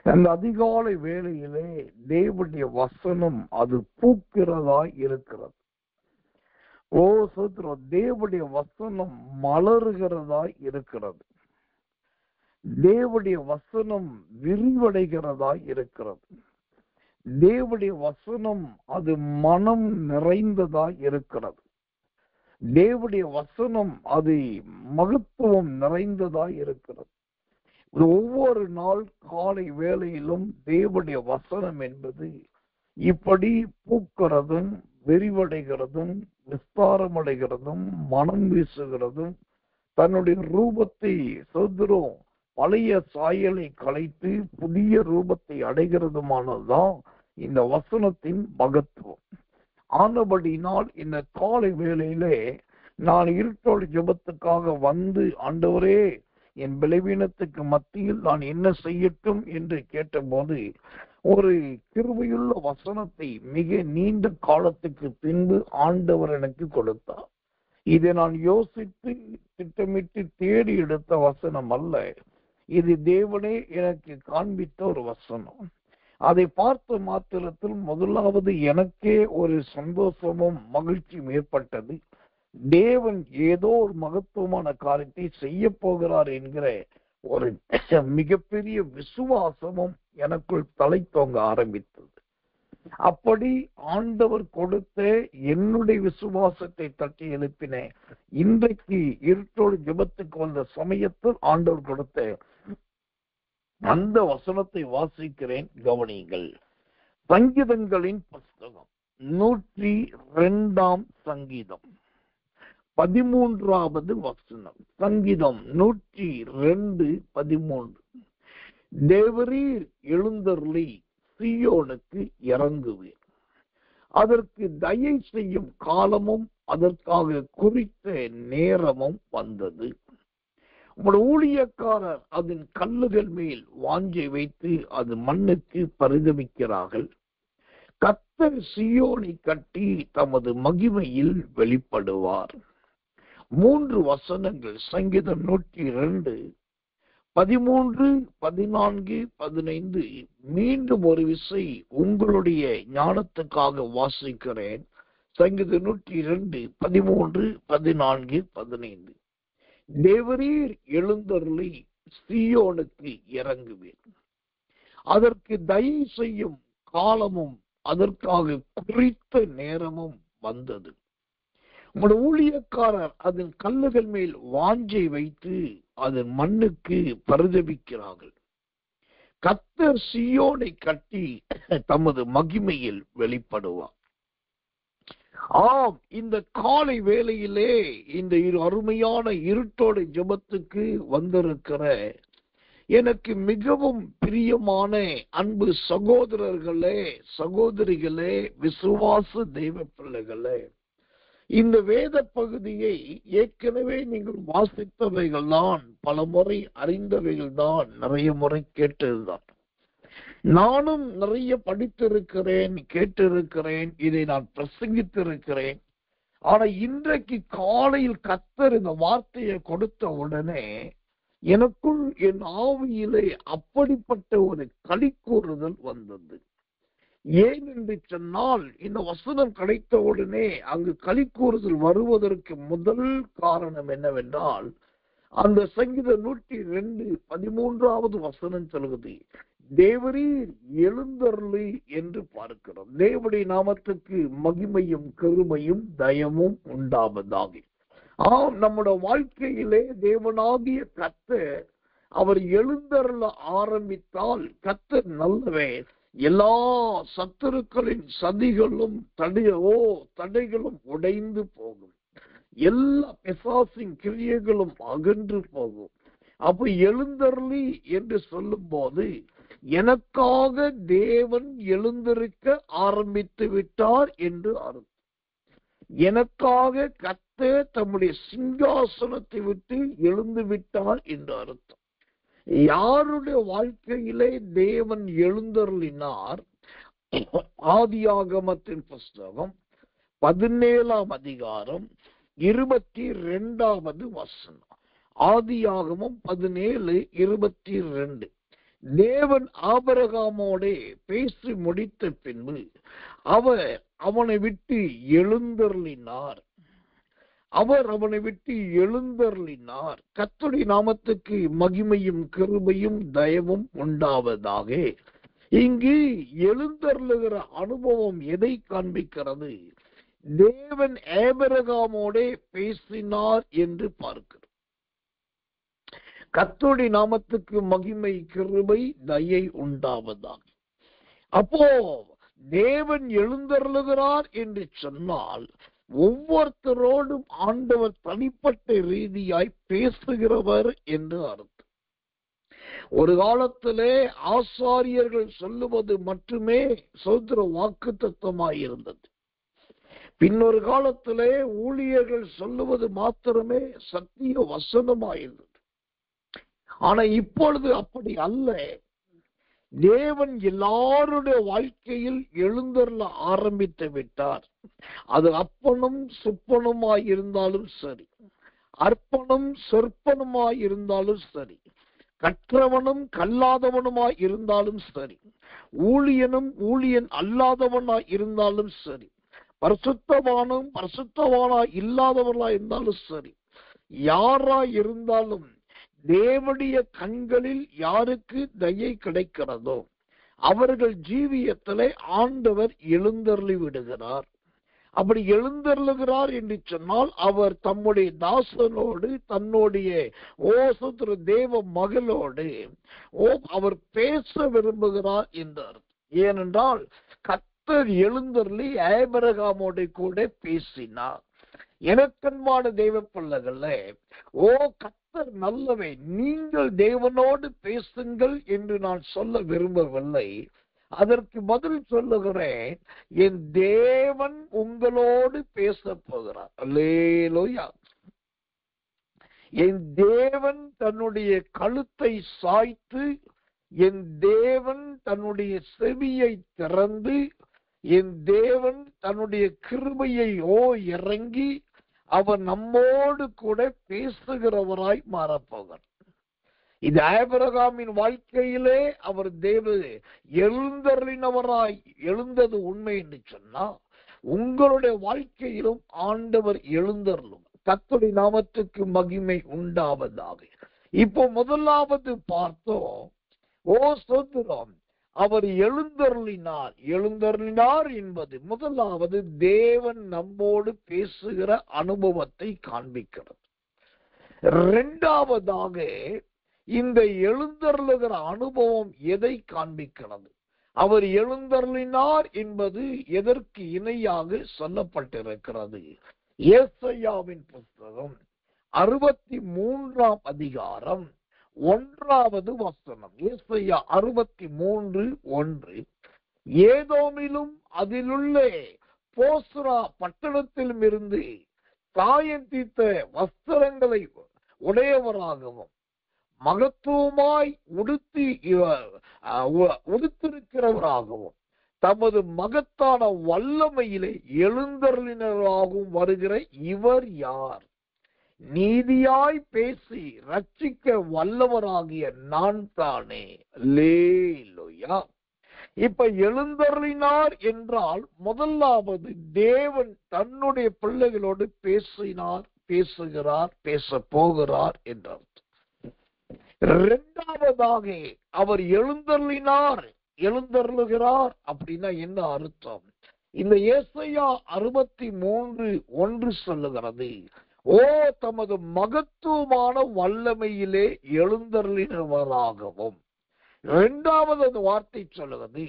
அந்த அதிகாலை வேளையிலே தேவனுடைய வசனம் அது பூக்கிறதாய் இருக்கிறது. ஓ சோத்திரம், தேவனுடைய வசனம் மலருகிறதாய் இருக்கிறது. தேவனுடைய வசனம் விரிவடைகிறதாய் இருக்கிறது. தேவனுடைய வசனம் அது மனம் நிறைந்ததாய் இருக்கிறது. தேவனுடைய வசனம் அது மகத்துவம் நிறைந்ததாய் இருக்கிறது. ஒவ்வொரு நாள் காலை வேளையிலும் தேவனுடைய வசனம் என்பது இப்படி பூக்கிறதும் விரிவடைகிறதும் விஸ்தாரமடைகிறதும் மனம் வீசுகிறதும் தன்னுடைய ரூபத்தை சோதரம் பழைய சாயலை கலைத்து புதிய ரூபத்தை அடைகிறதுமானதுதான் இந்த வசனத்தின் மகத்துவம். ஆனபடினால் இந்த காலை வேளையிலே நான் இருட்டோடு ஜெபத்துக்காக வந்து, ஆண்டவரே என் பலவீனத்துக்கு மத்தியில் நான் என்ன செய்யட்டும் என்று கேட்டபோது ஒரு கிருபையுள்ள வசனத்தை மிக நீண்ட காலத்துக்கு பின்பு ஆண்டவர் எனக்கு கொடுத்தார். இதை நான் யோசித்து திட்டமிட்டு தேடி எடுத்த வசனம் அல்ல, இது தேவனே எனக்கு காண்பித்த ஒரு வசனம். அதை பார்த்த மாத்திரத்தில் முதலாவது எனக்கே ஒரு சந்தோஷமும் மகிழ்ச்சியும் ஏற்பட்டது. தேவன் ஏதோ ஒரு மகத்துவமான காரியத்தை செய்ய போகிறார் என்கிற ஒரு மிகப்பெரிய விசுவாசமும் எனக்குள் தலை தோங்க ஆரம்பித்தது. அப்படி ஆண்டவர் கொடுத்த என்னுடைய விசுவாசத்தை தட்டி எழுப்பின. இன்றைக்கு இருட்டோடு ஜெபத்துக்கு வந்த சமயத்தில் ஆண்டவர் கொடுத்த அந்த வசனத்தை வாசிக்கிறேன், கவனியுங்கள். சங்கீதங்களின் புஸ்தகம் 102 சங்கீதம் 13வது வசனம். சங்கீதம் 102:13. தேவரீர் எழுந்தருளி சீயோனுக்கு இறங்குவீர், அதற்கு தயை செய்யும் காலமும் அதற்காக குறித்த நேரமும் வந்தது. உங்களுடைய ஊழியக்காரர் அதன் கல்லுகள் மேல் வாஞ்சை வைத்து அது மண்ணுக்கு பரிதமிக்கிறார்கள். கர்த்தர் சீயோனை கட்டி தமது மகிமையில் வெளிப்படுவார். 3 வசனங்கள். சங்கீதம் 102, 13, 14, 15. மீண்டும் ஒரு விசை உங்களுடைய ஞானத்துக்காக வாசிக்கிறேன். சங்கீதம் 102, 13, 14, 15. தேவரீர் எழுந்தருளி சீயோனுக்கு இறங்குவீர், அதற்கு தயை செய்யும் காலமும் அதற்காக குறித்த நேரமும் வந்தது. உங்களுடைய ஊழியக்காரர் அதன் கல்லுகள் மேல் வாஞ்சை வைத்து அதன் மண்ணுக்கு பரிதபிக்கிறார்கள். கர்த்தர் சீயோனை கட்டி தமது மகிமையில் வெளிப்படுவார். ஆம், இந்த காலை வேளையிலே இந்த அருமையான இருட்டோடு ஜெபத்துக்கு வந்திருக்கிற எனக்கு மிகவும் பிரியமான அன்பு சகோதரர்களே, சகோதரிகளே, விசுவாச தெய்வ பிள்ளைகளே, இந்த வேத பகுதியை ஏற்கனவே நீங்கள் வாசித்தவைகள் தான், பல முறை அறிந்தவைகள் தான், நிறைய முறை கேட்டதுதான். நானும் நிறைய படித்திருக்கிறேன், கேட்டிருக்கிறேன், இதை நான் பிரசங்கித்திருக்கிறேன். ஆனா இன்றைக்கு காலையில் கர்த்தர் இந்த வார்த்தையை கொடுத்த உடனே எனக்குள் என் ஆவியிலே அப்படிப்பட்ட ஒரு களிக்கூறுதல் வந்தது. ஏன் என்று சொன்னால், இந்த வசனம் கிடைத்த உடனே அங்கு களிக்கூறுதல் வருவதற்கு முதல் காரணம் என்னவென்றால், அந்த சங்கீதம் 102, 13வது வசனம் சொல்லுது, தேவரீர் எழுந்தருளி என்று பார்க்கிறோம். தேவனுடைய நாமத்துக்கு மகிமையும் கருமையும் தயமும் உண்டாவதாக. ஆம், நம்முடைய வாழ்க்கையிலே தேவனாகிய கர்த்தர் அவர் எழுந்தருள ஆரம்பித்தால் கர்த்தர் நல்லவே. எல்லா சத்துருக்களின் சதிகளும் தடைகளும் உடைந்து போகும். எல்லா பிசாசின் கிரியைகளும் அகன்று போகும். அப்ப எழுந்தருளி என்று சொல்லும் போது எனக்காக தேவன் எழுந்திருக்க ஆரம்பித்து விட்டார் என்று அர்த்தம். எனக்காக கர்த்தர் தம்முடைய சிங்காசனத்தை விட்டு எழுந்து விட்டார் என்று அர்த்தம். யாருடைய வாழ்க்கையிலே தேவன் எழுந்தருளினார்? ஆதியாகமத்தின் புஸ்தகம் 17ஆம் அதிகாரம் 22வது வசனம். ஆதியாகமம் 17:22. தேவன் ஆபிரகாமோடே பேசி முடித்த பின்பு அவர் அவனை விட்டு எழுந்தருளினார். கர்த்தருடைய நாமத்துக்கு மகிமையும் கிருபையும் தயவும் உண்டாவதாக. இங்கு எழுந்தருளுகிற அனுபவம் எதை காண்பிக்கிறது? தேவன் ஆபிரகாமோடே பேசினார் என்று பார்க்கிறோம். கர்த்தருடைய நாமத்துக்கு மகிமை கிருபை தயை உண்டாவதாக. அப்போ தேவன் எழுந்தருளுகிறார் என்று சொன்னால் ஒவ்வொருத்தரோடும் ஆண்டவர் தனிப்பட்ட ரீதியாய் பேசுகிறவர் என்று அர்த்தம். ஒரு காலத்திலே ஆசாரியர்கள் சொல்லுவது மட்டுமே சோத்திர வாக்குத்தத்தமாயிருந்தது. பின்னொரு காலத்திலே ஊழியர்கள் சொல்லுவது மாத்திரமே சத்திய வசனமாயிருந்தது. ஆனா இப்பொழுது அப்படி அல்ல. தேவன் எல்லாருடைய வாழ்க்கையில் எழுந்தருள ஆரம்பித்து விட்டார். அது அப்பனும் சுப்பனுமாய் இருந்தாலும் சரி, அர்ப்பனும் சொற்பனுமாய் இருந்தாலும் சரி, கற்றவனும் கல்லாதவனுமாய் இருந்தாலும் சரி, ஊழியனும் ஊழியன் அல்லாதவனாய் இருந்தாலும் சரி, பரிசுத்தவானும் பரிசுத்தவானாய் இல்லாதவனாய் இருந்தாலும் சரி, யாராய் இருந்தாலும் தேவனுடைய கண்களில் யாருக்கு தயை கிடைக்கிறதோ அவர்கள் ஜீவியத்திலே ஆண்டவர் எழுந்தருளி விடுகிறார். அப்படி எழுந்தருளுகிறார் என்று சொன்னால் அவர் தம்முடைய தாசனோடு தன்னுடைய ஓசத்திர தேவ மகளோடு அவர் பேச விரும்புகிறார் என்றார். ஏனென்றால் கர்த்தர் எழுந்தருளி ஆபிரகாமோடு கூட பேசினார். எனக்கன்பான தெய்வ பிள்ளைகளே, கர்த்தர் நல்லவே, நீங்கள் தேவனோடு பேசுங்கள் என்று நான் சொல்ல விரும்பவில்லை. அதற்கு பதில் சொல்லுகிறேன், என் தேவன் உங்களோடு பேச போகிறார். அல்லேலூயா. என் தேவன் தன்னுடைய கழுத்தை சாய்த்து, என் தேவன் தன்னுடைய செவியை திறந்து, என் தேவன் தன்னுடைய கிருபையை இறங்கி அவர் நம்மோடு கூட பேசுகிறவராய் மாறப்போகிறார். இது ஆபிரகாமின் வாழ்க்கையிலே அவர் எழுந்தருளினவராய் எழுந்தது உண்மை என்று சொன்னா, உங்களுடைய வாழ்க்கையிலும் ஆண்டவர் எழுந்தருளும். கர்த்தருடைய நாமத்துக்கு மகிமை உண்டாவதாக. இப்போ முதலாவது பார்த்தோம், சோத்திரம், அவர் எழுந்தருளினார் என்பது முதலாவது தேவன் நம்மோடு பேசுகிற அனுபவத்தை காண்பிக்கிறது. இரண்டாவதாக இந்த எழுந்தருளுகிற அனுபவம் எதை காண்பிக்கிறது? அவர் எழுந்தருளினார் என்பது எதற்கு இணையாக சொல்லப்பட்டிருக்கிறது? ஏசாயாவின் புத்தகம் 63ஆம் அதிகாரம் 1வது வசனம். ஏசாயா 63:1. ஏதோமிலும் அதிலுள்ள போஸ்ரா பட்டணத்திலும் இருந்து காயம் தீர்த்த வஸ்திரங்களை உடையவராகவும் மகத்துவமாய் உடுத்திருக்கிறவராகவும் தமது மகத்தான வல்லமையிலே எழுந்தருளினராகவும் வருகிற இவர் யார்? நீதியாய் பேசி ரட்சிக்க வல்லவராகிய நான் தானே. அல்லேலூயா. இப்ப எழுந்தருளினார் என்றால் முதலாவது தேவன் தன்னுடைய பிள்ளைகளோடு பேசுகிறார், பேச போகிறார் என்றார். இரண்டாவதாக அவர் எழுந்தருளுகிறார் அப்படின்னா என்ன அர்த்தம்? இந்த ஏசாயா 63:1 சொல்லுகிறது, தமது மகத்துவமான வல்லமையிலே எழுந்தருளினவராகவும். இரண்டாவது அந்த வார்த்தை சொல்லுகிறது,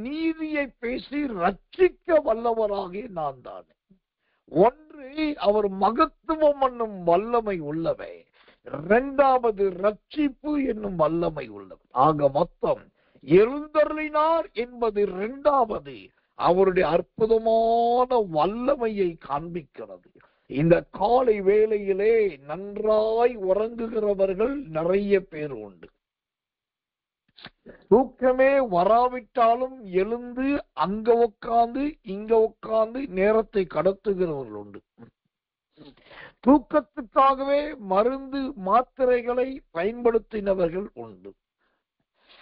நீதியை பேசி ரட்சிக்க வல்லவராகிய நான் தானே. ஒன்று, அவர் மகத்துவம் என்னும் வல்லமை உள்ளவை. இரண்டாவது ரட்சிப்பு என்னும் வல்லமை உள்ளது. ஆக மொத்தம் எழுந்தருளினார் என்பது இரண்டாவது அவருடைய அற்புதமான வல்லமையை காண்பிக்கிறது. இந்த காலை வேளையிலே நன்றாய் உறங்குகிறவர்கள் நிறைய பேர் உண்டு. தூக்கமே வராவிட்டாலும் எழுந்து அங்க உட்கார்ந்து இங்க உட்கார்ந்து நேரத்தை கடத்துகிறவர்கள் உண்டு. தூக்கத்துக்காகவே மருந்து மாத்திரைகளை பயன்படுத்தினவர்கள் உண்டு.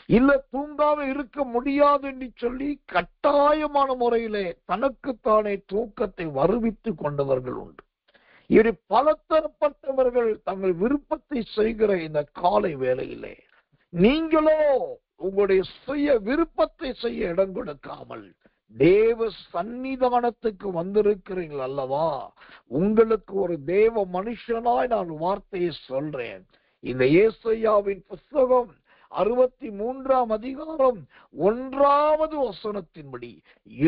இல்ல தூங்காம இருக்க முடியாது என்று சொல்லி கட்டாயமான முறையிலே தனக்குத்தானே தூக்கத்தை வருவித்து கொண்டவர்கள் உண்டு. இப்படி பலதரப்பட்டவர்கள் தங்கள் விருப்பத்தை செய்கிற இந்த காலை வேளையிலே நீங்களோ உங்களுடைய சுய விருப்பத்தை செய்ய இடம் கொடுக்காமல் தேவ சந்நிதானத்துக்கு வந்திருக்கிறீர்கள் அல்லவா? உங்களுக்கு ஒரு தேவ மனுஷனாய் நான் வார்த்தையை சொல்றேன். இந்த ஏசாயாவின் புத்தகம் 63ஆம் அதிகாரம் 1வது வசனத்தின்படி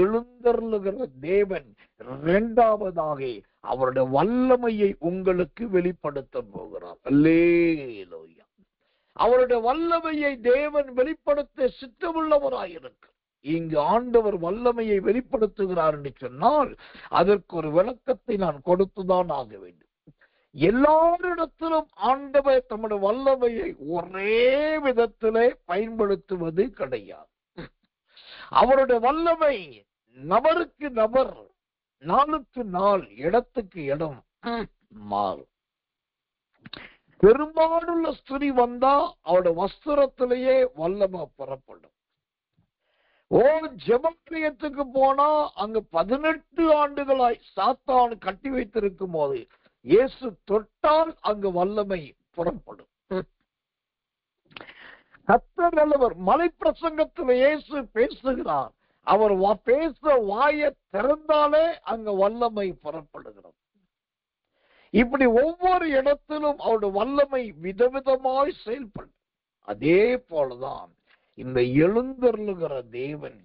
எழுந்தருளுகிற தேவன் இரண்டாவதாக அவருடைய வல்லமையை உங்களுக்கு வெளிப்படுத்த போகிறார். அல்லேலூயா. அவருடைய வல்லமையை தேவன் வெளிப்படுத்த சித்தமுள்ளவராயிருக்கு. இங்கு ஆண்டவர் வல்லமையை வெளிப்படுத்துகிறார் என்று சொன்னால் அதற்கு ஒரு விளக்கத்தை நான் கொடுத்துதான் ஆக வேண்டும். எல்லாரிடத்திலும் ஆண்டவர் தம்முடைய வல்லமையை ஒரே விதத்திலே பயன்படுத்துவது கிடையாது. அவருடைய வல்லமை நபருக்கு நபர், நாளுக்கு நாள், இடத்துக்கு இடம் மாறும். பெரும்பாலுள்ள ஸ்திரீ வந்தா அவருடைய வஸ்திரத்திலேயே வல்லமை புறப்படும். ஜெபப்பிரியத்துக்கு போனா அங்கு 18 ஆண்டுகளாய் சாத்தான் கட்டி வைத்திருக்கும் போது இயேசு தொட்டால் அங்கு வல்லமை புறப்படும். கர்த்தர் நல்லவர். மலை பிரசங்கத்தில் இயேசு பேசுகிறார். அவர் பேச வாயை திறந்தாலே அங்கு வல்லமை புறப்படுகிறது. இப்படி ஒவ்வொரு இடத்திலும் அவருடைய வல்லமை விதவிதமாய் செயல்படும். அதே போலதான் இந்த எழுந்தருளுகிற தேவன்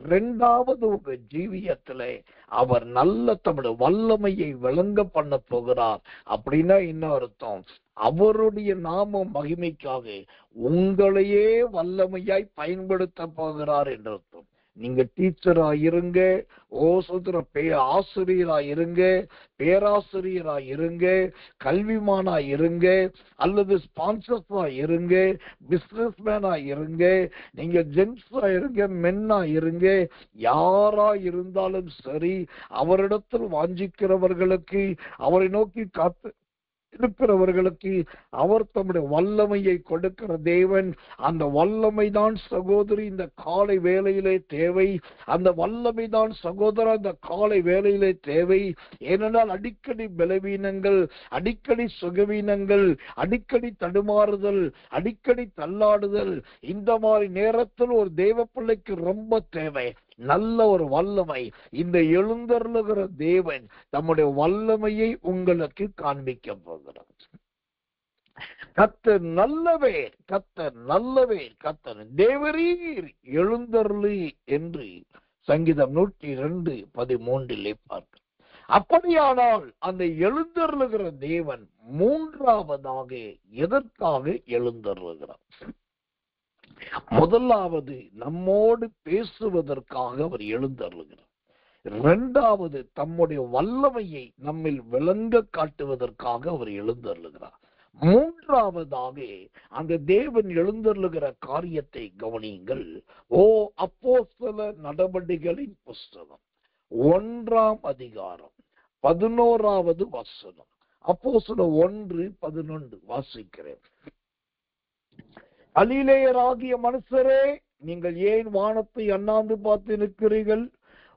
இரண்டாவது உங்க ஜீவியத்திலே அவர் நல்ல தம்முடைய வல்லமையை விளங்க பண்ண போகிறார். அப்படின்னா என்ன அர்த்தம்? அவருடைய நாம மகிமைக்காக உங்களையே வல்லமையாய் பயன்படுத்த போகிறார் என்று அர்த்தம். நீங்க டீச்சரா இருங்க, ஆசிரியரா இருங்க, பேராசிரியரா இருங்க, கல்விமானா இருங்க, அல்லது ஸ்பான்சர்ஸா இருங்க, பிசினஸ் மேனா இருங்க, நீங்க ஜென்ஸா இருங்க, மென்னா இருங்க, யாரா இருந்தாலும் சரி, அவரிடத்தில் வாஞ்சிக்கிறவர்களுக்கு, அவரை நோக்கி காத்து இருக்கிறவர்களுக்கு அவர் தம்முடைய வல்லமையை கொடுக்கிற தேவன். அந்த வல்லமை தான் சகோதரி இந்த காலை வேளையிலே தேவை. அந்த வல்லமை தான் சகோதரர் இந்த காலை வேளையிலே தேவை. ஏனென்றால் அடிக்கடி பலவீனங்கள், அடிக்கடி சுகவீனங்கள், அடிக்கடி தடுமாறுதல், அடிக்கடி தள்ளாடுதல், இந்த மாதிரி நேரத்தில் ஒரு தேவ பிள்ளைக்கு ரொம்ப தேவை நல்ல ஒரு வல்லமை. இந்த எழுந்தருளுகிற தேவன் தம்முடைய வல்லமையை உங்களுக்கு காண்பிக்க போகிறார். கர்த்தர் நல்லவே, கர்த்தர் நல்லவே, கர்த்தர் தேவரீர் எழுந்தருளி என்று சங்கீதம் 102:13 பார்க்க. அப்படியானால் அந்த எழுந்தருளுகிற தேவன் மூன்றாவதாக எதற்காக எழுந்தருளுகிறார்? முதலாவது நம்மோடு பேசுவதற்காக அவர் எழுந்தருளுகிறார். இரண்டாவது தம்முடைய வல்லமையை நம்மில் விளங்க காட்டுவதற்காக அவர் எழுந்தருளுகிறார். மூன்றாவதாக அந்த தேவன் எழுந்தருளுகிற காரியத்தை கவனியுங்கள். அப்போஸ்தலர் நடபடிகளின் புஸ்தகம் 1ஆம் அதிகாரம் 11வது வசனம். அப்போஸ்தலர் 1:11 வாசிக்கிறேன். கலிலேயராகிய மனுஷரே, நீங்கள் ஏன் வானத்தை அண்ணாந்து பார்த்து நிற்கிறீர்கள்?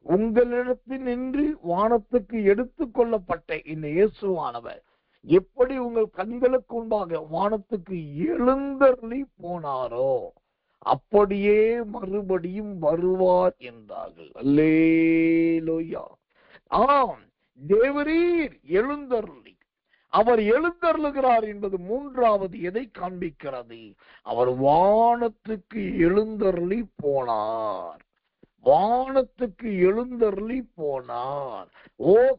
உங்களிடத்தில் நின்று வானத்துக்கு எடுத்துக் கொள்ளப்பட்ட இந்த இயேசுவானவர் எப்படி உங்கள் கண்களுக்கு முன்பாக வானத்துக்கு எழுந்தருளி போனாரோ அப்படியே மறுபடியும் வருவார் என்றார்கள். அல்லேலூயா. ஆம், தேவரீர் எழுந்தருளி, அவர் எழுந்தருளுகிறார் என்பது மூன்றாவது எதை காண்பிக்கிறது? அவர் வானத்துக்கு எழுந்தருளி போனார். வானத்துக்கு எழுந்தருளி போனார்.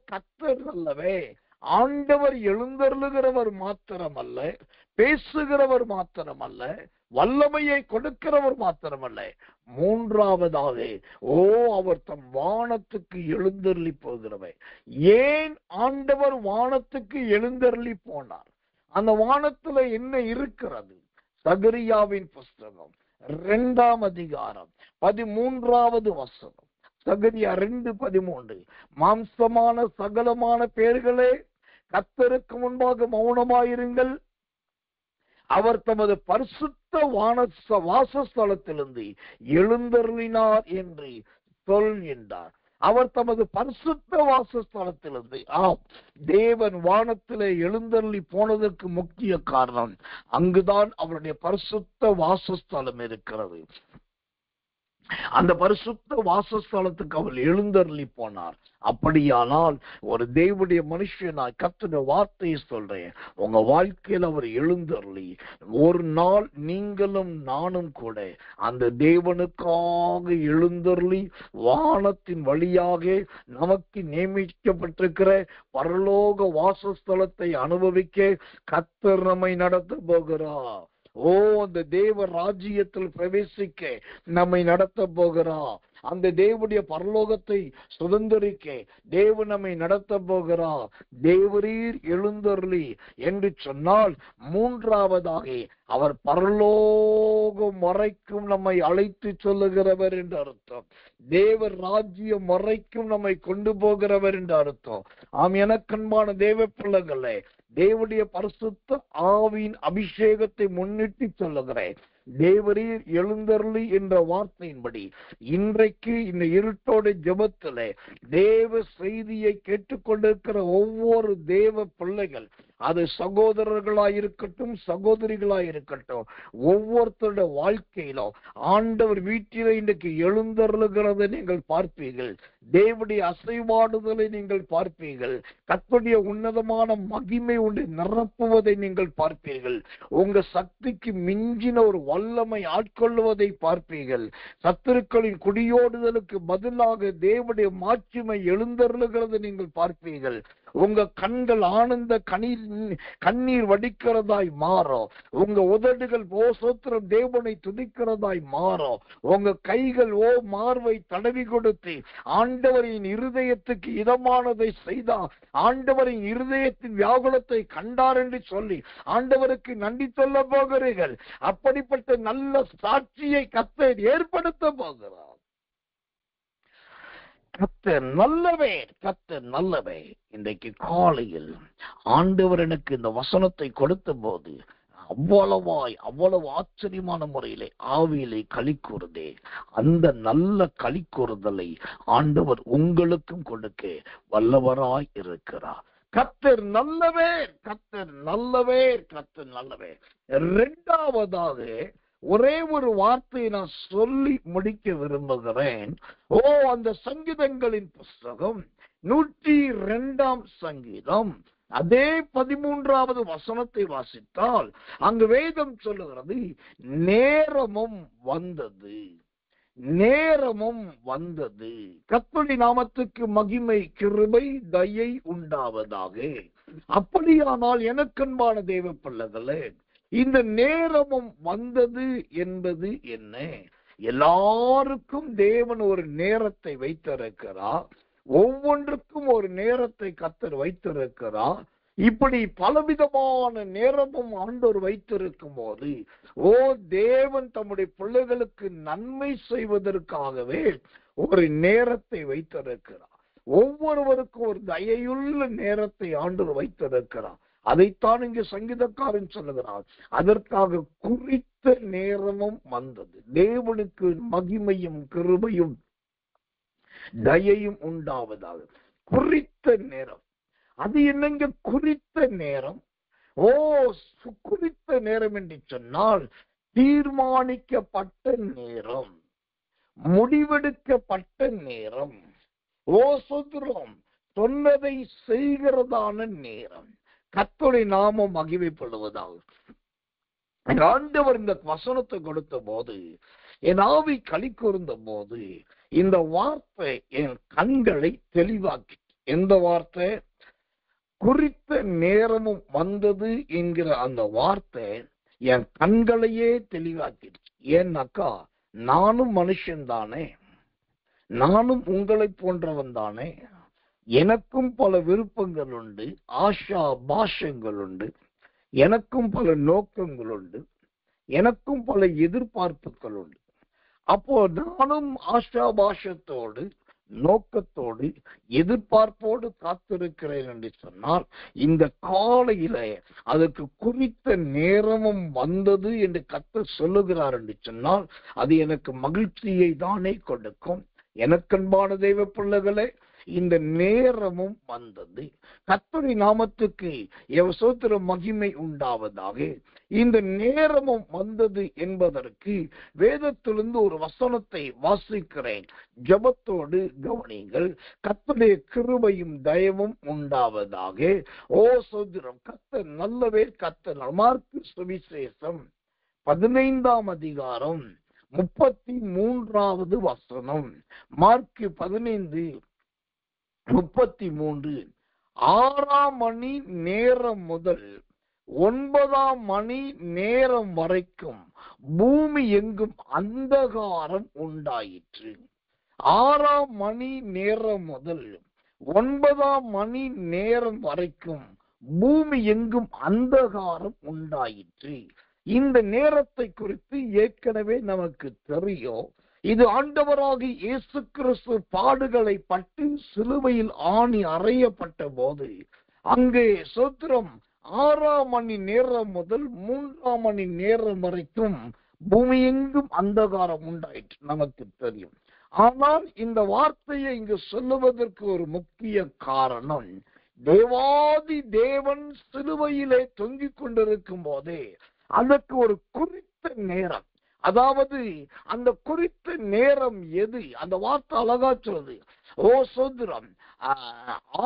கர்த்தர் அல்லவே, ஆண்டவர் எழுந்தருளுகிறவர் மாத்திரமல்ல, பேசுகிறவர் மாத்திரமல்ல, வல்லமையை கொடுக்கிறவர் மாத்திரமல்ல, மூன்றாவதாக அவர் தம் வானத்துக்கு எழுந்தருளி போகிறவர். ஏன் ஆண்டவர் வானத்துக்கு எழுந்தருளி போனார்? அந்த வானத்துல என்ன இருக்கிறது? சகரியாவின் புஸ்தகம் 2ஆம் அதிகாரம் 13வது வசனம். சகரியா 2:13. மாம்சமான சகலமான பேர்களே, கர்த்தருக்கு முன்பாக மௌனமாயிருங்கள். அவர் தமது பரிசுத்த வாசஸ்தலத்திலிருந்து எழுந்தருளினார் என்று சொல்கின்றார். அவர் தமது பரிசுத்த வாசஸ்தலத்திலிருந்து, ஆம், தேவன் வானத்திலே எழுந்தருளி போனதற்கு முக்கிய காரணம் அங்குதான் அவருடைய பரிசுத்த வாசஸ்தலம் இருக்கிறது. அந்த பரிசுத்த வாசஸ்தலத்துக்கு அவர் எழுந்தருளி போனார். அப்படியானால் ஒரு தேவனுடைய மனுஷனாய் கர்த்தருடைய வார்த்தையை சொல்றேன், உங்க வாழ்க்கையில் அவர் எழுந்தருளி ஒரு நாள் நீங்களும் நானும் கூட அந்த தேவனுக்காக எழுந்தருளி வானத்தின் வழியாக நமக்கு நியமிக்கப்பட்டிருக்கிற பரலோக வாசஸ்தலத்தை அனுபவிக்க கர்த்தர் நம்மை நடத்த போகிறார். அந்த தேவ ராஜ்யத்தில் பிரவேசிக்க நம்மை நடத்த போகிறார். அந்த தேவனுடைய பரலோகத்தை சுதந்திரிக்க தேவன் நம்மை நடத்த போகிறார். தேவரீர் எழுந்தருளி என்று சொன்னால் மூன்றாவதாக அவர் பரலோகம் வரைக்கும் நம்மை அழைத்து சொல்லுகிறவர் என்று அர்த்தம். தேவ ராஜ்யம் வரைக்கும் நம்மை கொண்டு போகிறவர் என்று அர்த்தம். ஆம், எனக்கன்பான தேவ பிள்ளைகளே, தேவனுடைய பரிசுத்த ஆவியின் அபிஷேகத்தை முன்னிட்டு சொல்லுகிறேன். தேவரீர் எழுந்தருளி என்ற வார்த்தையின்படி இன்றைக்கு இந்த இருட்டோட ஜெபத்திலே தேவ செய்தியை கேட்டுக்கொண்டிருக்கிற ஒவ்வொரு தேவ பிள்ளைகள், அது சகோதரர்களாயிருக்கட்டும் சகோதரிகளாயிருக்கட்டும், ஒவ்வொருத்தருடைய வாழ்க்கையிலும் ஆண்டவர் வீட்டிலே இன்றைக்கு எழுந்தருளுகிறதை நீங்கள் பார்ப்பீர்கள். தேவனுடைய அசைவாடுதலை நீங்கள் பார்ப்பீர்கள். கர்த்தருடைய உன்னதமான மகிமை ஒன்று நிரப்புவதை நீங்கள் பார்ப்பீர்கள். உங்க சக்திக்கு மிஞ்சின ஒரு வல்லமை ஆட்கொள்வதை பார்ப்பீர்கள். சத்துருக்களின் குடியோடுதலுக்கு பதிலாக தேவனுடைய மாட்சிமை எழுந்தருளுகிறதை நீங்கள் பார்ப்பீர்கள். உங்க கண்கள் ஆனந்த கண்ணீர் வடிக்கிறதாய் மாறும். உங்க உதடுகள் சோத்திரம் தேவனை துதிக்கிறதாய் மாறும். உங்க கைகள் மார்பை தடவி கொடுத்து ஆண்டவரின் இருதயத்துக்கு இதமானதை செய்தார், ஆண்டவரின் இருதயத்தின் வியாகுலத்தை கண்டார் என்று சொல்லி ஆண்டவருக்கு நன்றி சொல்ல போகிறீர்கள். அப்படிப்பட்ட நல்ல சாட்சியை கர்த்தர் ஏற்படுத்த போகிறார். கர்த்தர் நல்லவே, கர்த்தர் நல்லவே. இன்றைக்கு காலையில் ஆண்டவர் எனக்கு இந்த வசனத்தை கொடுத்த போது அவ்வளவு ஆச்சரியமான முறையிலே ஆவியிலே களி கூறுதே. அந்த நல்ல களி கூறுதலை ஆண்டவர் உங்களுக்கும் கொடுக்க வல்லவராய் இருக்கிறார். கர்த்தர் நல்லவே, கர்த்தர் நல்லவே, கர்த்தர் நல்லவே. இரண்டாவதாக ஒரே ஒரு வார்த்தையை நான் சொல்லி முடிக்க விரும்புகிறேன். அந்த சங்கீதங்களின் புஸ்தகம் 102 சங்கீதம் அதே 13வது வசனத்தை வாசித்தால் அங்கு வேதம் சொல்லுகிறது, நேரமும் வந்தது, நேரமும் வந்தது. கர்த்தருடைய நாமத்துக்கு மகிமை, கிருபை, தயை உண்டாவதாக. அப்படியானால் எனக்கன்பான தேவ பிள்ளைகளே, இந்த நேரமும் வந்தது என்பது என்ன? எல்லாருக்கும் தேவன் ஒரு நேரத்தை வைத்திருக்கிறார். ஒவ்வொன்றுக்கும் ஒரு நேரத்தை கர்த்தர் வைத்திருக்கிறார். இப்படி பலவிதமான நேரமும் ஆண்டவர் வைத்திருக்கும் போது தேவன் தம்முடைய பிள்ளைகளுக்கு நன்மை செய்வதற்காகவே ஒரு நேரத்தை வைத்திருக்கிறார். ஒவ்வொருவருக்கும் ஒரு தயையுள்ள நேரத்தை ஆண்டவர் வைத்திருக்கிறார். அதைத்தான் இங்கு சங்கீதக்காரன் சொல்லுகிறார். அதற்காக குறித்த நேரமும் வந்தது. தேவனுக்கு மகிமையும் கிருபையும் தயையும் உண்டாவதாக. குறித்த நேரம், அது என்னங்க குறித்த நேரம்? குறித்த நேரம் என்று சொன்னால் தீர்மானிக்கப்பட்ட நேரம், முடிவெடுக்கப்பட்ட நேரம், சொல்கிறோம் சொன்னதை செய்கிறதான நேரம். கர்த்தருடைய நாமம் மகிமைப்படுவதாக. ஆண்டவர் இந்த வசனத்தை கொடுத்த போது, என் ஆவி களி கூர்ந்த போது, இந்த வார்த்தை என் கண்களை தெளிவாக்கி. எந்த வார்த்தை? குறித்த நேரமும் வந்தது என்கிற அந்த வார்த்தை என் கண்களையே தெளிவாக்கிடுச்சு. ஏன்னாக்கா நானும் மனுஷன் தானே, நானும் உங்களை போன்றவன் தானே. எனக்கும் பல விருப்பங்கள் உண்டு, ஆஷா பாஷங்கள் உண்டு, எனக்கும் பல நோக்கங்கள் உண்டு, எனக்கும் பல எதிர்பார்ப்புகள் உண்டு. அப்போ நானும் ஆஷா பாஷத்தோடு நோக்கத்தோடு எதிர்பார்ப்போடு காத்திருக்கிறேன் என்று சொன்னால், இந்த காலையில அதற்கு குறித்த நேரமும் வந்தது என்று கர்த்தர் சொல்லுகிறார் என்று சொன்னால், அது எனக்கு மகிழ்ச்சியை தானே கொடுக்கும். எனக்கன்பான தெய்வ பிள்ளைகளே, இந்த நேரமும் வந்தது. கர்த்தருடைய நாமத்துக்கு ஸ்தோத்திர மகிமை உண்டாவதாக. இந்த நேரமும் வந்தது என்பதற்கு வேதத்திலிருந்து ஒரு வசனத்தை வாசிக்கிறேன். ஜெபத்தோடு கவனிங்கள். கர்த்தருடைய கிருபையும் தயவும் உண்டாவதாக. ஓ சோதரம், கர்த்தர் நல்லவே. கர்த்தர் மார்க்கு சுவிசேஷம் 15ஆம் அதிகாரம் 33வது வசனம். மார்க்கு 15:33. 6ஆம் மணி நேரம் முதல் 9ஆம் மணி நேரம் வரைக்கும் பூமி எங்கும் அந்தகாரம் உண்டாயிற்று. 6ஆம் மணி நேரம் முதல் 9ஆம் மணி நேரம் வரைக்கும் பூமி எங்கும் அந்தகாரம் உண்டாயிற்று. இந்த நேரத்தை குறித்து ஏற்கனவே நமக்கு தெரியும். இது ஆண்டவராகிய இயேசு கிறிஸ்து பாடுகளை பட்டு சிலுவையில் ஆணி அறையப்பட்ட போது அங்கே சோத்திரம் 6ஆம் மணி நேரம் முதல் 3ஆம் மணி நேரம் வரைக்கும் பூமி எங்கும் அந்தகாரம் உண்டாயிற்று, நமக்கு தெரியும். ஆனால் இந்த வார்த்தையை இங்கு சொல்லுவதற்கு ஒரு முக்கிய காரணம், தேவாதி தேவன் சிலுவையிலே தொங்கிக் கொண்டிருக்கும் போதே அதற்கு ஒரு குறித்த நேரம், அதாவது அந்த குறித்த நேரம் எது? அந்த வார்த்தை அழகா சொல்லுது. ஓ சோதரம்,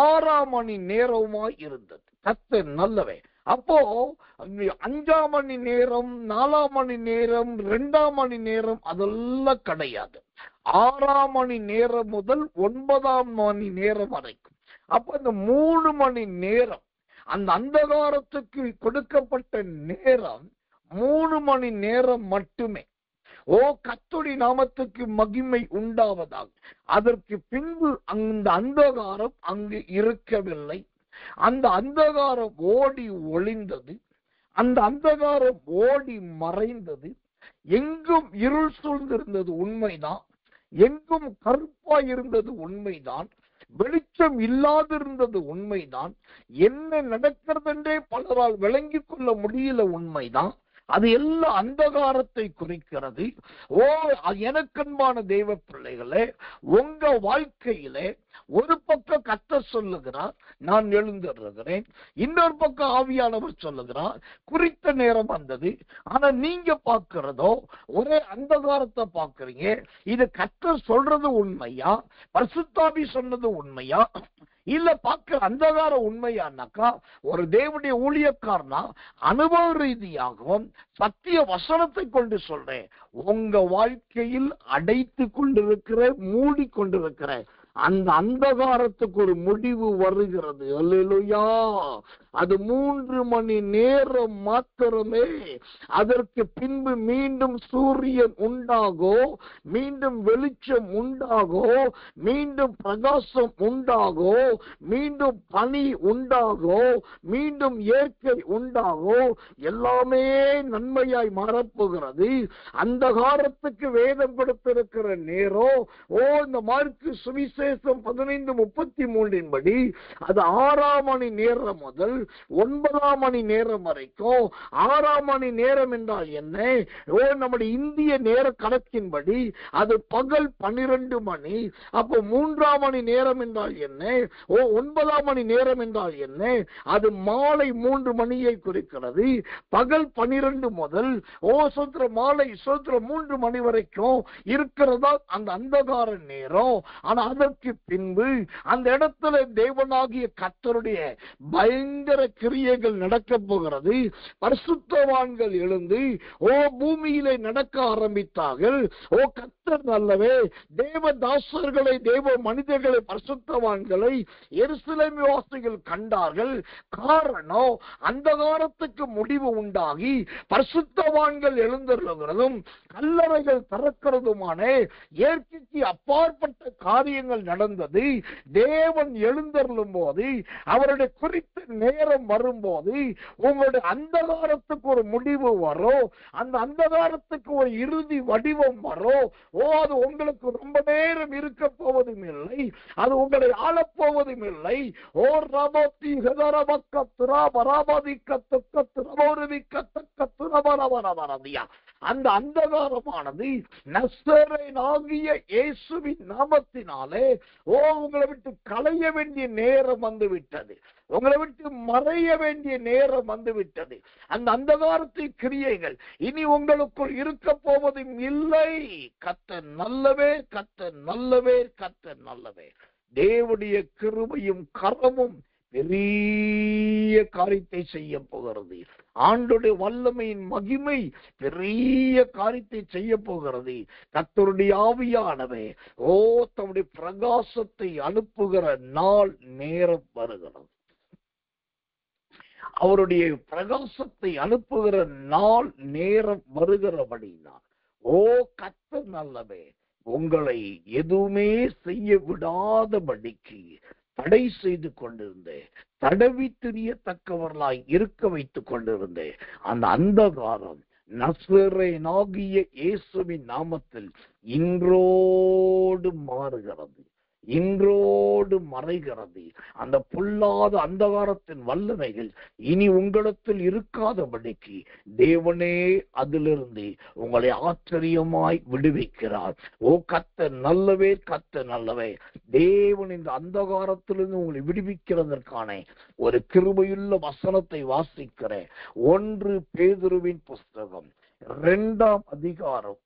6ஆம் மணி நேரமாய் இருந்தது. கர்த்தர் நல்லவே. அப்போ 5ஆம் மணி நேரம், 4ஆம் மணி நேரம், 2ஆம் மணி நேரம் அதெல்லாம் கிடையாது. 6ஆம் மணி நேரம் முதல் 9ஆம் மணி நேரம் வரைக்கும். அப்ப இந்த 3 மணி நேரம், அந்த அந்தகாரத்துக்கு கொடுக்கப்பட்ட நேரம் 3 மணி நேரம் மட்டுமே. ஓ கர்த்தருடைய நாமத்துக்கு மகிமை உண்டாவதாக. அதற்கு பின்பு அந்த அந்தகாரம் அங்கு இருக்கவில்லை. அந்த அந்தகாரம் ஓடி ஒளிந்தது. அந்த அந்தகாரம் ஓடி மறைந்தது. எங்கும் இருள் சூழ்ந்திருந்தது உண்மைதான். எங்கும் கருப்பாய் இருந்தது உண்மைதான். வெளிச்சம் இல்லாதிருந்தது உண்மைதான். என்ன நடக்கிறது என்றே பலரால் விளங்கிக் கொள்ள முடியல உண்மைதான். அது எல்லாம் அந்தகாரத்தை குறிக்கிறது. ஓ எனக்கன்பான தெய்வ பிள்ளைகளே, உங்க வாழ்க்கையிலே ஒரு பக்கம் கர்த்தர் சொல்லுகிறார், நான் எழுந்திருக்கிறேன். இன்னொரு பக்கம் ஆவியானவர் சொல்லுகிறார், குறித்த நேரம் வந்தது. ஆனா நீங்க பார்க்கிறதோ ஒரே அந்தகாரத்தை பார்க்கிறீங்க. இது கர்த்தர் சொல்றது உண்மையா, பரிசுத்தாவி சொன்னது உண்மையா, இல்ல பார்க்கிற அந்தகாரம் உண்மையானாக்கா ஒரு தேவனுடைய ஊழியக்காரனா அனுபவ ரீதியாகவும் சத்திய வசனத்தை கொண்டு சொல்றேன், உங்க வாழ்க்கையில் அடைத்து கொண்டிருக்கிற, மூடி கொண்டிருக்கிற அந்த அந்தகாரத்துக்கு ஒரு முடிவு வருகிறது. அல்லேலூயா. அது 3 மணி நேரம் மாத்திரமே. அதற்கு பின்பு மீண்டும் சூரியன் உண்டாகோ, மீண்டும் வெளிச்சம் உண்டாகோ, மீண்டும் பிரகாசம் உண்டாகோ, மீண்டும் பனி உண்டாகோ, மீண்டும் இயற்கை உண்டாகோ, எல்லாமே நன்மையாய் மாறப்போகிறது. அந்தகாரத்துக்கு வேதம் கொடுத்திருக்கிற நேரம், இந்த மார்க்கு சுவிசேஷம் 15:33 படி அது 6ஆம் மணி நேரம் முதல் 9ஆம் மணி நேரம் வரைக்கும். 6ஆம் மணி நேரம் என்றால் என்ன? நம்முடைய இந்திய நேர கணக்கின்படி அது பகல் 12 மணி. அப்போ 3ஆம் மணி நேரம் என்றால் என்ன? 9ஆம் மணி நேரம் என்றால் என்ன? அது மாலை 3 மணியை குறிக்கிறது. பகல் 12 முதல் மாலை 3 மணி வரைக்கும் இருக்கிறதா அந்த அந்தகார நேரம். ஆனா அதற்கு பின்பு அந்த இடத்துல தேவனாகிய கர்த்தருடைய பயங்கர கிரியைகள் நடக்க போகிறது. பரிசுத்தவான்கள் எழுந்து பூமியிலே நடக்க ஆரம்பித்தார்கள். கர்த்தர் நல்லவே. தேவதாசர்களை, தேவ மனிதர்களை, பரிசுத்தவான்களை எருசலேம் வாசிகள் கண்டார்கள். காரணம், அந்தகாரத்துக்கு முடிவு உண்டாகி பரிசுத்தவான்கள் எழுந்திருக்கிறதும் கல்லறைகள் திறக்கிறதுமான இயற்கைக்கு அப்பாற்பட்ட காரியங்கள் காரியங்கள் நடந்தது. தேவன் எழுந்தருளும் போது, அவருடைய குறித்த நேரம் வரும்போது உங்களுடைய அந்தகாரத்துக்கு ஒரு முடிவு வரும். அந்த அந்தகாரத்துக்கு ஒரு இறுதி வடிவம் வரும். அது உங்களுக்கு ரொம்ப நேரம் இருக்க போவதும் இல்லை, அது உங்களை ஆளப்போவதும் இல்லை. ஓ ரபத்தி ஹதரபக்க துராபராபதிக்க துக்க துரபோருவிக்க தக்க துரபரபரபரதியா, அந்த அந்தகாரமானது நசரேயனாகிய இயேசுவின் நாமத்தினாலே உங்களை விட்டு களைய வேண்டிய நேரம் வந்துவிட்டது. உங்களை விட்டு மறைய வேண்டிய நேரம் வந்துவிட்டது. அந்த அந்தகாரத்தின் கிரியைகள் இனி உங்களுக்குள் இருக்க போவதும் இல்லை. கர்த்தர் நல்லவே, கர்த்தர் நல்லவே, கர்த்தர் நல்லவே. தேவனுடைய கிருபையும் கரமும் பெரிய காரியத்தை செய்ய போகிறது. ஆண்டோடைய வல்லமையின் மகிமை பெரிய காரியத்தை செய்ய போகிறது. கர்த்தருடைய ஆவியானவே தம்முடைய பிரகாசத்தை அனுப்புகிற நாள் நேரம் வருகிறது. அவருடைய பிரகாசத்தை அனுப்புகிற நாள் நேரம் வருகிறபடினால் கர்த்தர் நல்லவே, உங்களை எதுவுமே செய்ய விடாதபடிக்கு தடை செய்து கொண்டிருந்தேன், தடவி திரியத்தக்கவர்களாய் இருக்க வைத்துக் கொண்டிருந்தேன். அந்த அந்தகாரம் நசரேயனாகிய இயேசுவின் நாமத்தில் இன்றோடு மாறுகிறது, இன்றோடு மறைகிறது. அந்த பொல்லாத அந்தகாரத்தின் வல்லமைகள் இனி உங்களிடத்தில் இருக்காதபடிக்கு தேவனே அதிலிருந்து உங்களை ஆச்சரியமாய் விடுவிக்கிறார். கர்த்தர் நல்லவே, கர்த்தர் நல்லவே. தேவன் இந்த அந்தகாரத்திலிருந்து உங்களை விடுவிக்கிறதற்கான ஒரு கிருபையுள்ள வசனத்தை வாசிக்கிறேன். 1 பேதுருவின் புஸ்தகம் 2ஆம் அதிகாரம்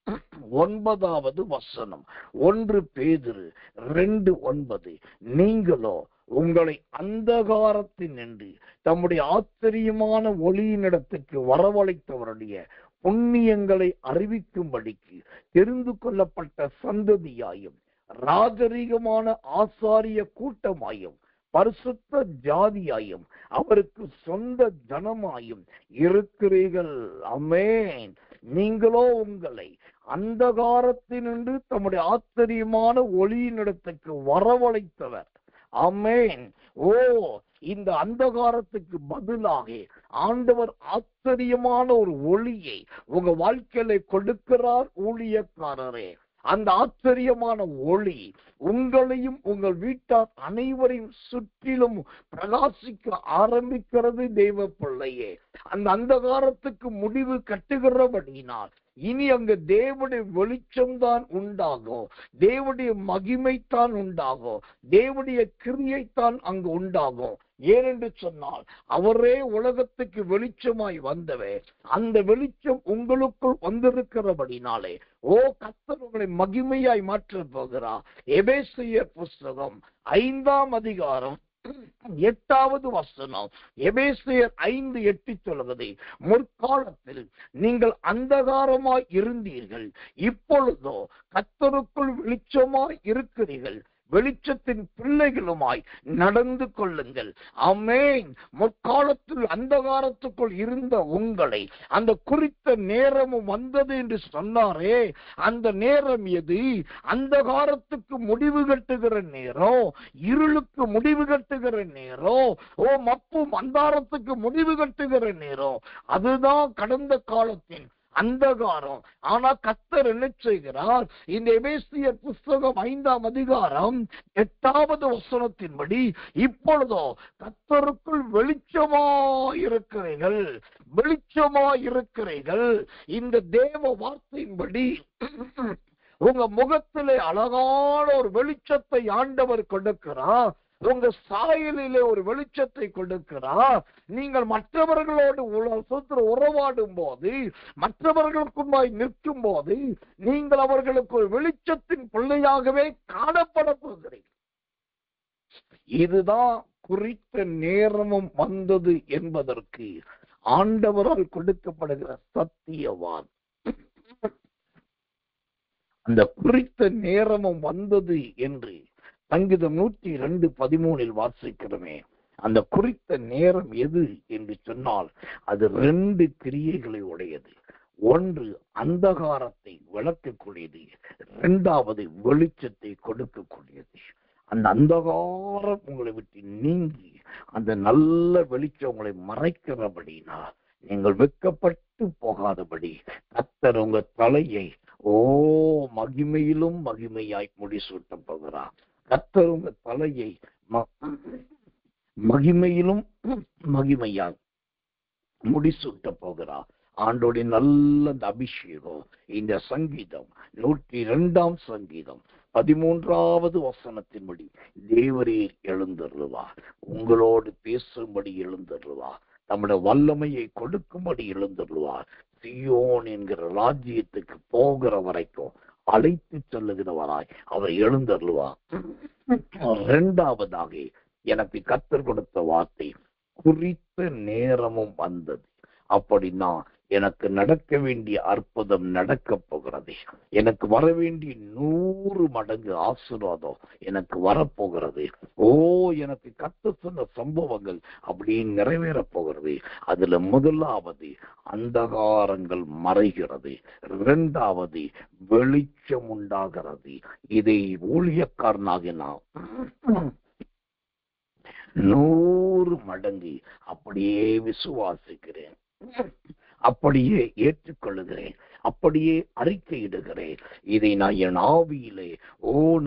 9வது வசனம். 1 பேதுரு 2:9. நீங்களோ உங்களை அந்தகாரத்தினின்று தம்முடைய ஆச்சரியமான ஒளியினிடத்துக்கு வரவழைத்தவருடைய புண்ணியங்களை அறிவிக்கும்படிக்கு தெரிந்து கொள்ளப்பட்ட சந்ததியாயும் ராஜரீகமான ஆசாரிய கூட்டமாயும் பரிசுத்த ஜாதியாயும் அவருக்கு சொந்த ஜனமாயும் இருக்கிறீர்கள். ஆமென். நீங்களோ உங்களை அந்தகாரத்தினின்று தம்முடைய ஆச்சரியமான ஒளியினிடத்துக்கு வரவழைத்தவர். ஆமென். இந்த அந்தகாரத்துக்கு பதிலாக ஆண்டவர் ஆச்சரியமான ஒரு ஒளியை உங்க வாழ்க்கையில கொடுக்கிறார். ஊழியக்காரரே, அந்த ஆச்சரியமான ஒளி உங்களையும் உங்கள் வீட்டார் அனைவரையும் சுற்றிலும் பிரகாசிக்க ஆரம்பிக்கிறது. தெய்வ பிள்ளையே, அந்த அந்தகாரத்துக்கு முடிவு கட்டுகிறபடியினால் இனி அங்கு தேவனுடைய வெளிச்சம்தான் உண்டாகும், தேவனுடைய மகிமைத்தான் உண்டாகும், தேவனுடைய கிரியைத்தான் அங்கு உண்டாகும். ஏனென்று சொன்னால் அவரே உலகத்துக்கு வெளிச்சமாய் வந்தவே. அந்த வெளிச்சம் உங்களுக்குள் வந்திருக்கிறபடினாலே கர்த்தர் உங்களை மகிமையாய் மாற்ற போகிறார். எபேசியர் புஸ்தகம் 5ஆம் அதிகாரம் 8வது வசனம். எபேசியர் 5:8 சொல்லுகிறது, முற்காலத்தில் நீங்கள் அந்தகாரமாய் இருந்தீர்கள், இப்பொழுதோ கர்த்தருக்குள் வெளிச்சமாய் இருக்கிறீர்கள், வெளிச்சத்தின் பிள்ளைகளுமாய் நடந்து கொள்ளுங்கள். ஆமென். முற்காலத்தில் அந்தகாரத்துக்குள் இருந்த உங்களை அந்த குறித்த நேரமும் வந்தது என்று சொன்னாரே, அந்த நேரம் எது? அந்தகாரத்துக்கு முடிவு கட்டுகிற நேரம், இருளுக்கு முடிவு கட்டுகிற நேரம், மப்பும் அந்தாரத்துக்கு முடிவு கட்டுகிற நேரம். அதுதான் கடந்த காலத்தின் அந்தகாரம். ஆனா கர்த்தர் என்ன செய்கிறார்? இந்த எபேசியர் புஸ்தகம் 5ஆம் அதிகாரம் 8வது வசனத்தின்படி, இப்பொழுதோ கர்த்தருக்குள் வெளிச்சமாயிருக்கிறீர்கள், வெளிச்சமாயிருக்கிறீர்கள். இந்த தேவ வார்த்தையின்படி உங்க முகத்திலே அழகான ஒரு வெளிச்சத்தை ஆண்டவர் கொடுக்கிறார். உங்க சாயலிலே ஒரு வெளிச்சத்தை கொடுக்கிறார். நீங்கள் மற்றவர்களோடு உறவாடும் போது, மற்றவர்களுக்குள்ளாய் நிற்கும் போது, நீங்கள் அவர்களுக்கு ஒரு வெளிச்சத்தின் பிள்ளையாகவே காணப்பட போகிறீர்கள். இதுதான் குறித்த நேரமும் வந்தது என்பதற்கு ஆண்டவரால் கொடுக்கப்படுகிற சத்தியவான். அந்த குறித்த நேரமும் வந்தது என்று சங்கீதம் 102:13 வாசிக்கிறோமே. அந்த குறித்த நேரம் எது என்று சொன்னால் அது 2 கிரியைகளை உடையது. 1 அந்தகாரத்தை விளக்கக்கூடியது, 2வது வெளிச்சத்தை கொடுக்கக்கூடியது. அந்த அந்தகாரம் உங்களை விட்டு நீங்கி அந்த நல்ல வெளிச்சம் உங்களை மறைக்கிறபடினா நீங்கள் வெட்கப்பட்டு போகாதபடி கர்த்தர் உங்க தலையை மகிமையிலும் மகிமையாய் முடிசூட்ட போகிறார். கர்த்தர் உங்க தலையை மகிமையிலும் மகிமையாய் முடிசூட்ட போகிறார். ஆண்டோடைய நல்ல அபிஷேகம். இந்த சங்கீதம் 102 சங்கீதம் 13வது வசனத்தின்படி தேவரீர் எழுந்தருளுவார், உங்களோடு பேசும்படி எழுந்தருளுவார், நம்முடைய வல்லமையை கொடுக்கும்படி எழுந்தருளுவார். சியோன் என்கிற ராஜ்யத்துக்கு போகிற வரைக்கும் அழைத்து செல்லுகிறவராய் அவர் எழுந்தருளுவார். 2வது எனக்கு கர்த்தர் கொடுத்த வார்த்தை, குறித்த நேரமும் வந்தது. அப்படின்னா எனக்கு நடக்க வேண்டிய அற்புதம் நடக்க போகிறது. எனக்கு வர வேண்டிய 100 மடங்கு ஆசீர்வாதம் எனக்கு வரப்போகிறது. எனக்கு கர்த்தர் சொன்ன சம்பவங்கள் அப்படியே நிறைவேற போகிறது. அதுல முதலாவது அந்தகாரங்கள் மறைகிறது, 2வது வெளிச்சம் உண்டாகிறது. இதை ஊழியக்காரனாக நான் 100 மடங்கு அப்படியே விசுவாசிக்கிறேன், அப்படியே ஏற்றுக்கொள்ளுகிறேன், அப்படியே அறிக்கையிடுகிறேன். இதை நான் என் ஆவியிலே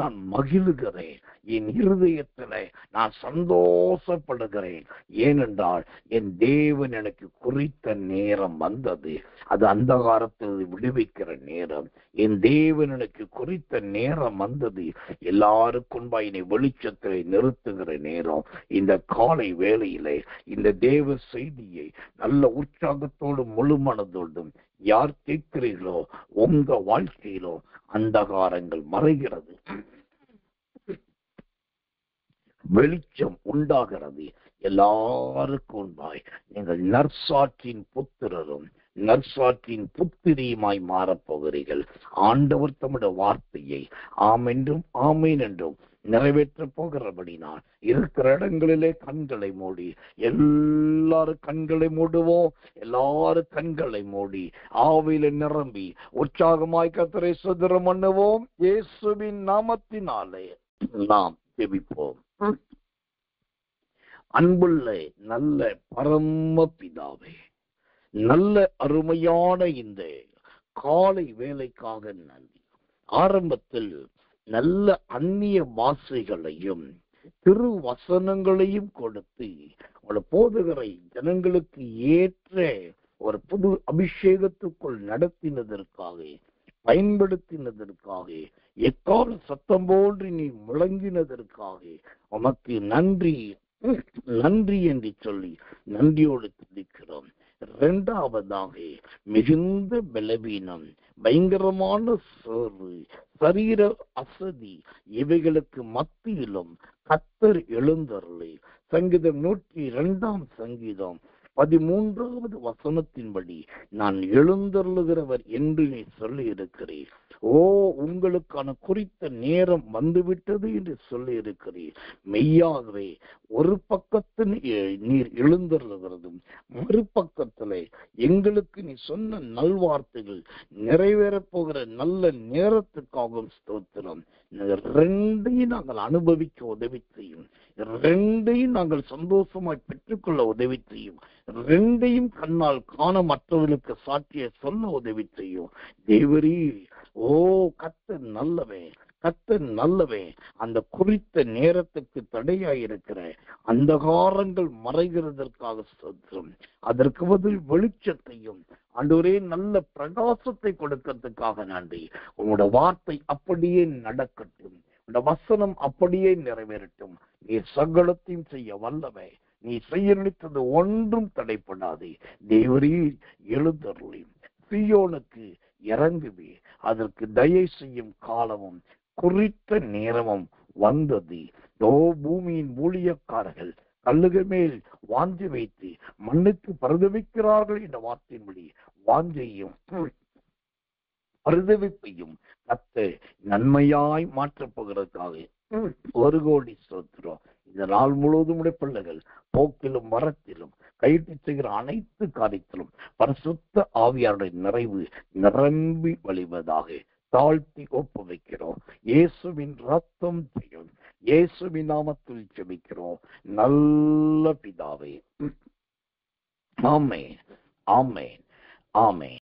நான் மகிழுகிறேன், என் இருதயத்திலே நான் சந்தோஷப்படுகிறேன். ஏனென்றால் என் தேவன் எனக்கு குறித்த நேரம் வந்தது. அது அந்தகாரத்தில் விடுவிக்கிற நேரம். என் தேவன் எனக்கு குறித்த நேரம் வந்தது. எல்லாருக்கும் என்னை வெளிச்சத்திலே நிறுத்துகிற நேரம். இந்த காலை வேளையிலே இந்த தேவ செய்தியை நல்ல உற்சாகத்தோடு முழு மனதோடும் யார் கேட்கிறீர்களோ உங்க வாழ்க்கையிலோ அந்தகாரங்கள் மறைகிறது, வெளிச்சம் உண்டாகிறது. எல்லாருக்கும் உண்டாய் நீங்கள் நற்சாட்சியின் புத்திரரும் நற்சாட்சியின் புத்திரியுமாய் மாறப்போகிறீர்கள். ஆண்டவர் தம்முடைய வார்த்தையை ஆமென்றும் ஆமேன் என்றும் நிறைவேற்ற போகிறபடினால் இருக்கிற இடங்களிலே கண்களை மூடி, எல்லாரும் கண்களை மூடுவோம். எல்லாரும் கண்களை மூடி ஆவியில நிரம்பி உற்சாகமாய் கர்த்தரை ஸ்தோத்திரம் பண்ணுவோம். இயேசுவின் நாமத்தினாலே நாம் ஜெபிப்போம். அன்புள்ள நல்ல பரம பிதாவே, நல்ல அருமையான இந்த காலை வேலைக்காக நன்றி. ஆரம்பத்தில் நல்ல அந்நிய வாசைகளையும் திருவசனங்களையும் கொடுத்து ஒரு போதகரை ஜனங்களுக்கு ஏற்ற ஒரு புது அபிஷேகத்துக்குள் நடத்தினதற்காக, பயன்படுத்தினதற்காக, எக்கால சத்தம் போன்று நீ முழங்கினதற்காக உமக்கு நன்றி நன்றி என்று சொல்லி நன்றியோடு துதிக்கிறோம். 2வதாக மிகுந்த பலவீனம், பயங்கரமான சோர்வு, சரீர அசதி இவைகளுக்கு மத்தியிலும் கர்த்தர் எழுந்தருளி சங்கீதம் 102 சங்கீதம் 13வது வசனத்தின்படி நான் எழுந்தருளுகிறவர் என்று நீ சொல்லி இருக்கிறீர். உங்களுக்கான குறித்த நேரம் வந்துவிட்டது என்று சொல்லி இருக்கிறீர். மெய்யாகவே ஒரு பக்கத்தில் நீர் எழுந்தருளுகிறதும் மறுபக்கத்திலே எங்களுக்கு நீ சொன்ன நல்வார்த்தைகள் நிறைவேறப் போகிற நல்ல நேரத்துக்காகவும் ஸ்தோத்திரம். 2ஐயும் நாங்கள் அனுபவிக்க உதவி செய்யும், 2ஐயும் நாங்கள் சந்தோஷமாய் பெற்றுக்கொள்ள உதவி செய்யும், 2ஐயும் கண்ணால் காண மற்றவர்களுக்கு சாட்சியை சொல்ல உதவி செய்யும். தேவரீ கர்த்தர் நல்லவே, கர்த்தர் நல்லவே. அந்த குறித்த நேரத்துக்கு தடையாயிருக்கிற அந்தகாரங்கள் மறைகிறதற்காக ஸ்தோத்திரம். அதற்கு பதில் வெளிச்சத்தையும் ஆண்டவரே நல்ல பிரகாசத்தை கொடுக்கிறதுக்காக நன்றி. உன்னோட வார்த்தை அப்படியே நடக்கட்டும், உன்னோட வசனம் அப்படியே நிறைவேறட்டும். நீ சகலத்தையும் செய்ய வல்லவே, நீ செய்ய நினைத்தது ஒன்றும் தடைப்படாதே. தேவரீ எழுந்தருளி சீயோனுக்கு இறங்குவே, அதற்கு தயை செய்யும் காலமும் குறித்த நேரமும் வந்தது. பூமியின் ஊழியக்காரர்கள் கல்லுக மேல் வாஞ்சி வைத்து மண்ணுக்கு பரிதவிக்கிறார்கள் என்ற வார்த்தையின்படி வாஞ்சையும் பரிதவிப்பையும் கர்த்தர் நன்மையாய் மாற்றப் போகிறதுக்காக 1 கோடி ஸ்தோத்திரம். இந்த நாள் முழுவதும் பிள்ளைகள் போக்கிலும் மரத்திலும் கைட்டு செய்கிற அனைத்து காரியத்திலும் பரிசுத்த ஆவியாருடைய நிறைவு நிரம்பி வழிவதாக தாழ்த்தி ஒப்பு வைக்கிறோம். இயேசுவின் ரத்தம் செய்யும் இயேசுவின் நாமத்தில் ஜெபிக்கிறோம் நல்ல பிதாவே. ஆமென், ஆமென், ஆமென்.